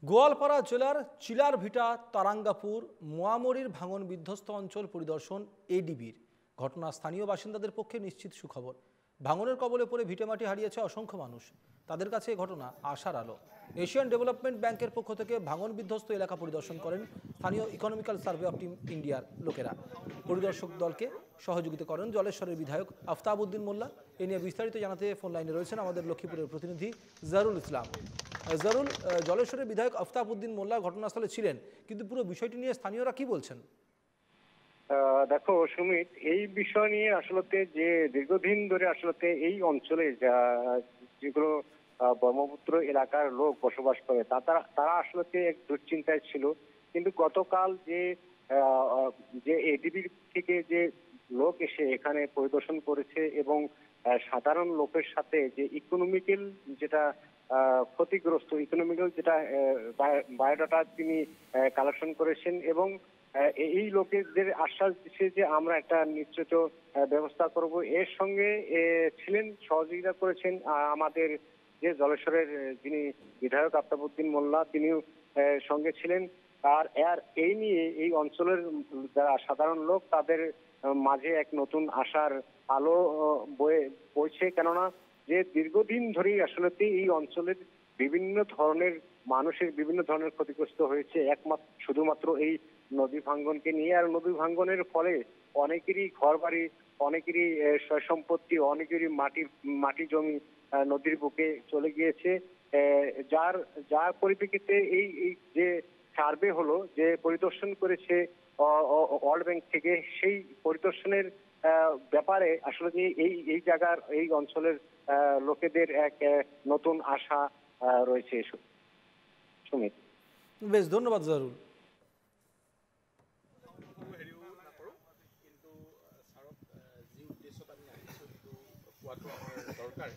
গোয়ালপাড়া জেলার চিলারভিটা তারাঙ্গাপুর মোয়ামরির ভাঙন বিধ্বস্ত অঞ্চল পরিদর্শন এডিবির। ঘটনা স্থানীয় বাসিন্দাদের পক্ষে নিশ্চিত সুখবর। ভাঙনের কবলে পড়ে ভিটেমাটি হারিয়েছে অসংখ্য মানুষ। তাদের কাছে এই ঘটনা আশার আলো। এশিয়ান ডেভেলপমেন্ট ব্যাংকের পক্ষ থেকে ভাঙন বিধ্বস্ত এলাকা পরিদর্শন করেন স্থানীয় ইকোনমিক্যাল সার্ভে অফ ইন্ডিয়ার লোকেরা। পরিদর্শক দলকে সহযোগিতা করেন জলেশ্বরের বিধায়ক আফতাবউদ্দিন মোল্লা। এ নিয়ে বিস্তারিত জানাতে ফোন লাইনে রয়েছেন আমাদের লক্ষ্মীপুরের প্রতিনিধি জারুল ইসলাম। জারুল, জলেশ্বরের বিধায়ক আফতাবউদ্দিন মোল্লা ঘটনাস্থলে ছিলেন, কিন্তু পুরো বিষয়টি নিয়ে স্থানীয়রা কি বলছেন? দেখো সুমিত, এই বিষয় নিয়ে আসলে যে দীর্ঘদিন ধরে আসলে এই অঞ্চলে যেগুলো ব্রহ্মপুত্র এলাকার লোক বসবাস করে তারা আসলে এক দুশ্চিন্তায় ছিল। কিন্তু গতকাল যে এডিবি থেকে যে লোক এসে এখানে পরিদর্শন করেছে এবং সাধারণ লোকের সাথে যে ইকোনমিক্যাল যেটা ক্ষতিগ্রস্ত ইকোনমিক্যাল যেটা বায়োডাটা তিনি কালেকশন করেছেন এবং এই লোকেদের আশ্বাস দিচ্ছে যে আমরা একটা নিশ্চিত ব্যবস্থা করব। এর সঙ্গে ছিলেন, সহযোগিতা করেছেন আমাদের যে জলেশ্বরের যিনি বিধায়ক আফতাবউদ্দিন মোল্লা, তিনিও সঙ্গে ছিলেন। আর এই নিয়ে এই অঞ্চলের যারা সাধারণ লোক তাদের মাঝে এক নতুন আশার আলো বইছে। কেননা যে দীর্ঘদিন ধরেই আসলে এই অঞ্চলের বিভিন্ন ধরনের মানুষের বিভিন্ন ধরনের ক্ষতিগ্রস্ত হয়েছে শুধুমাত্র এই নদী ভাঙ্গনকে নিয়ে। আর নদী ভাঙ্গনের ফলে অনেকেরই ঘর বাড়ি, অনেকেরই সয় সম্পত্তি, অনেকেরই মাটি জমি নদীর বুকে চলে গিয়েছে। যার পরিপ্রেক্ষিতে এই যে সার্ভে হলো, যে পরিদর্শন করেছে ওয়ার্ল্ড ব্যাংক থেকে, সেই পরিদর্শনের ব্যাপারে আসলে এই জায়গার এই অঞ্চলের লোকেদের এক নতুন আশা রয়েছে। সুমিত, বেশ, ধন্যবাদ জারুল। কিন্তু ছাৰক যি উদ্দেশ্যত আমি আহিছোঁ সেইটো কোৱাটো আমাৰ দৰকাৰ।